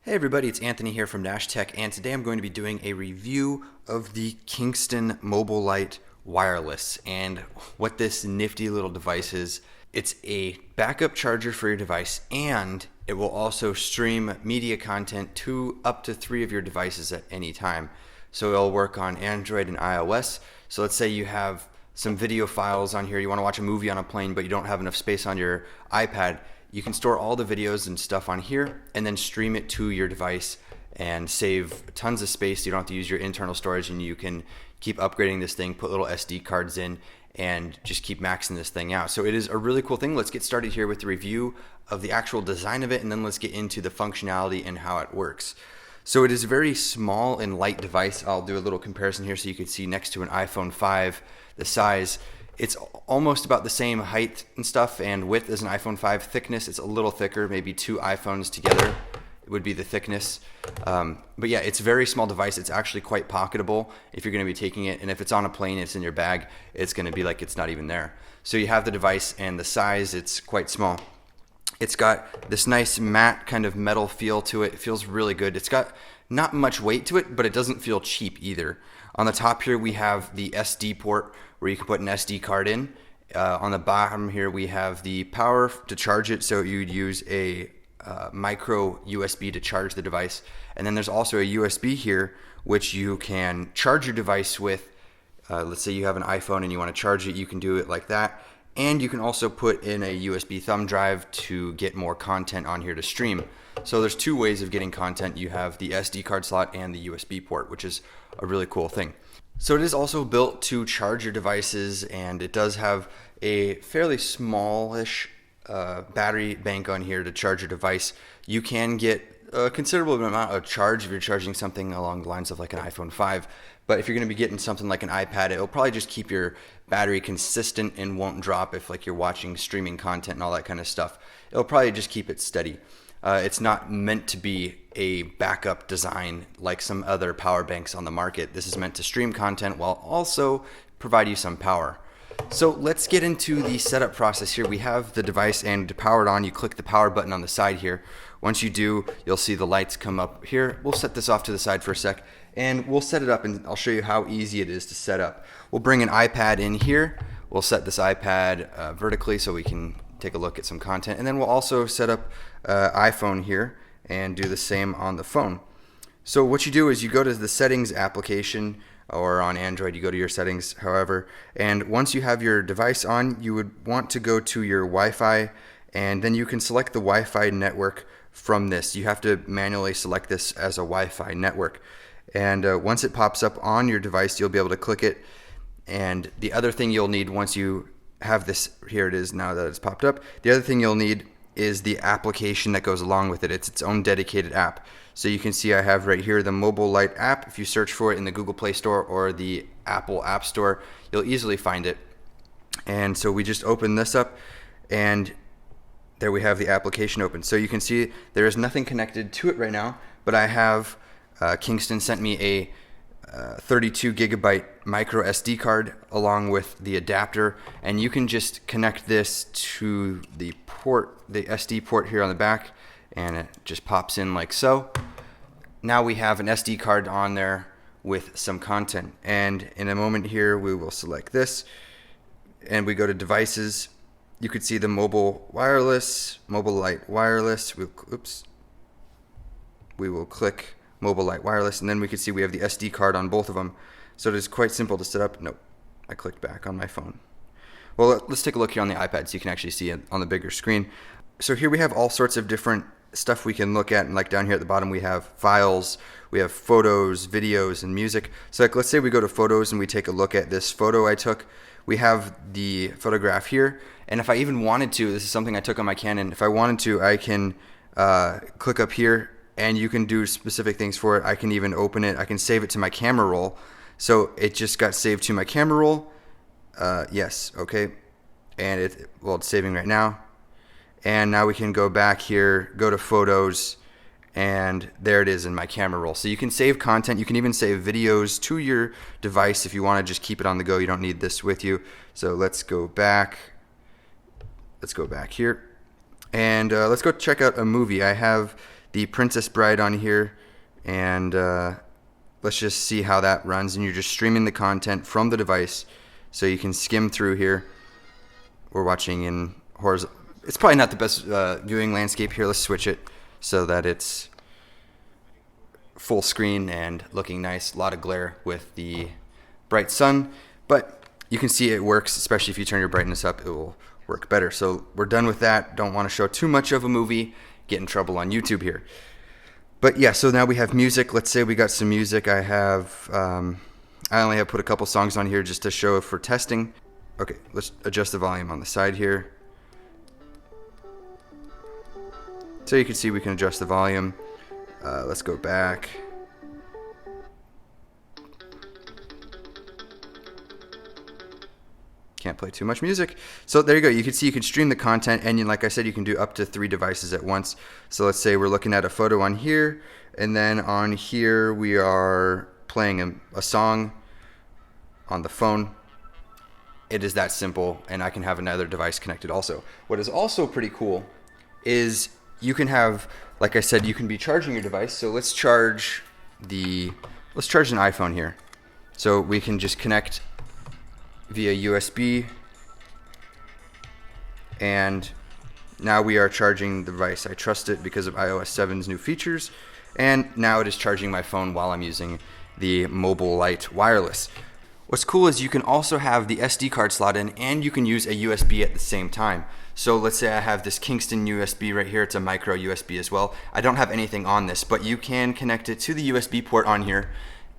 Hey everybody, it's Anthony here from Nash Tech, and today I'm going to be doing a review of the Kingston MobileLite Wireless and what this nifty little device is. It's a backup charger for your device, and it will also stream media content to up to 3 of your devices at any time. So it'll work on Android and iOS. So let's say you have some video files on here, you want to watch a movie on a plane, but you don't have enough space on your iPad. You can store all the videos and stuff on here and then stream it to your device and save tons of space. You don't have to use your internal storage, and you can keep upgrading this thing, put little SD cards in, and just keep maxing this thing out. So it is a really cool thing. Let's get started here with the review of the actual design of it, and then let's get into the functionality and how it works. So it is a very small and light device. I'll do a little comparison here so you can see next to an iPhone 5 the size. It's almost about the same height and stuff and width as an iPhone 5. Thickness, it's a little thicker, maybe 2 iPhones together would be the thickness. But yeah, it's a very small device. It's actually quite pocketable if you're going to be taking it, and if it's on a plane, it's in your bag, it's going to be like it's not even there. So you have the device, and the size, it's quite small. It's got this nice matte kind of metal feel to it. It feels really good. It's got not much weight to it, but it doesn't feel cheap either. On the top here, we have the SD port where you can put an SD card in. On the bottom here, we have the power to charge it. So you'd use a micro USB to charge the device. And then there's also a USB here, which you can charge your device with. Let's say you have an iPhone and you want to charge it, you can do it like that. And you can also put in a USB thumb drive to get more content on here to stream. So there's 2 ways of getting content. You have the SD card slot and the USB port, which is a really cool thing. So it is also built to charge your devices, and it does have a fairly smallish battery bank on here to charge your device. You can get a considerable amount of charge if you're charging something along the lines of like an iPhone 5. But if you're going to be getting something like an iPad, it'll probably just keep your battery consistent and won't drop if like you're watching streaming content and all that kind of stuff. It'll probably just keep it steady. It's not meant to be a backup design like some other power banks on the market. This is meant to stream content while also provide you some power. So let's get into the setup process here. We have the device, and to power it on, you click the power button on the side here. Once you do, you'll see the lights come up here. We'll set this off to the side for a sec, and we'll set it up, and I'll show you how easy it is to set up. We'll bring an iPad in here. We'll set this iPad vertically so we can take a look at some content, and then we'll also set up iPhone here and do the same on the phone. So what you do is you go to the settings application, or on Android you go to your settings, however, and once you have your device on, you would want to go to your Wi-Fi, and then you can select the Wi-Fi network from this. You have to manually select this as a Wi-Fi network, and once it pops up on your device, you'll be able to click it. And the other thing you'll need once you have this, here it is now that it's popped up, the other thing you'll need is the application that goes along with it. It's its own dedicated app. So you can see I have right here the MobileLite app. If you search for it in the Google Play Store or the Apple App Store, you'll easily find it. And so we just open this up, and there we have the application open. So you can see there is nothing connected to it right now, but I have Kingston sent me a 32 gigabyte micro SD card along with the adapter, and you can just connect this to the port, the SD port here on the back, and it just pops in like so. Now we have an SD card on there with some content, and in a moment here we will select this and we go to devices. You could see the MobileLite wireless. We will click MobileLite wireless, and then we can see we have the SD card on both of them. So it is quite simple to set up. Nope, I clicked back on my phone. Well, let's take a look here on the iPad so you can actually see it on the bigger screen. So here we have all sorts of different stuff we can look at, and like down here at the bottom we have files, we have photos, videos, and music. So like, let's say we go to photos and we take a look at this photo I took. We have the photograph here, and if I even wanted to, this is something I took on my Canon, if I wanted to, I can click up here, and you can do specific things for it. I can even open it. I can save it to my camera roll. So it just got saved to my camera roll. Yes, okay. And it's saving right now. And now we can go back here, go to photos, and there it is in my camera roll. So you can save content. You can even save videos to your device if you want to just keep it on the go. You don't need this with you. So let's go back. Let's go back here. And let's go check out a movie. I have the Princess Bride on here, and let's just see how that runs. And you're just streaming the content from the device, so you can skim through here. We're watching in horizontal. It's probably not the best viewing landscape here. Let's switch it so that it's full screen and looking nice. A lot of glare with the bright sun, but you can see it works, especially if you turn your brightness up, it will work better. So we're done with that. Don't want to show too much of a movie, get in trouble on YouTube here. But yeah, so now we have music. Let's say we got some music. I only have put a couple songs on here just to show for testing. Okay, let's adjust the volume on the side here. So you can see we can adjust the volume. Let's go back. Can't play too much music. So there you go. You can see you can stream the content, and like I said, you can do up to 3 devices at once. So let's say we're looking at a photo on here, and then on here we are playing a song on the phone. It is that simple, and I can have another device connected also. What is also pretty cool is you can have, like I said, you can be charging your device. So let's charge an iPhone here. So we can just connect via USB, and now we are charging the device. I trust it because of iOS 7's new features, and now it is charging my phone while I'm using the MobileLite wireless. What's cool is you can also have the SD card slot in, and you can use a USB at the same time. So let's say I have this Kingston USB right here. It's a micro USB as well. I don't have anything on this, but you can connect it to the USB port on here,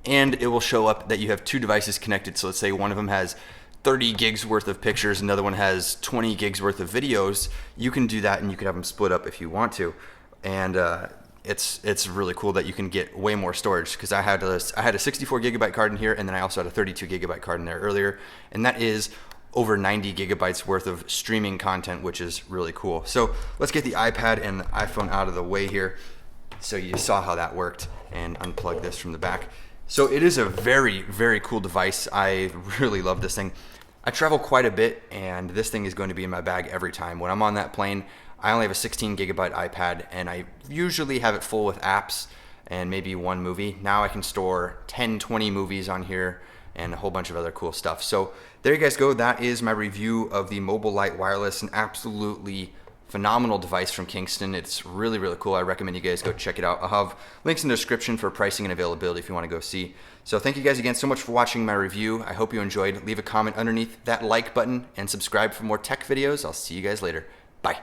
and it will show up that you have 2 devices connected. So let's say one of them has 30 gigs worth of pictures, another one has 20 gigs worth of videos. You can do that, and you can have them split up if you want to. And it's really cool that you can get way more storage, because I had a 64 gigabyte card in here, and then I also had a 32 gigabyte card in there earlier, and that is over 90 gigabytes worth of streaming content, which is really cool. So let's get the iPad and the iPhone out of the way here. So you saw how that worked, and unplug this from the back. So it is a very, very cool device. I really love this thing. I travel quite a bit, and this thing is going to be in my bag every time. When I'm on that plane, I only have a 16 gigabyte iPad, and I usually have it full with apps and maybe 1 movie. Now I can store 10, 20 movies on here and a whole bunch of other cool stuff. So there you guys go. That is my review of the MobileLite wireless, an absolutely phenomenal device from Kingston. It's really, really cool. I recommend you guys go check it out. I'll have links in the description for pricing and availability if you want to go see. So thank you guys again so much for watching my review. I hope you enjoyed. Leave a comment underneath that like button and subscribe for more tech videos. I'll see you guys later. Bye.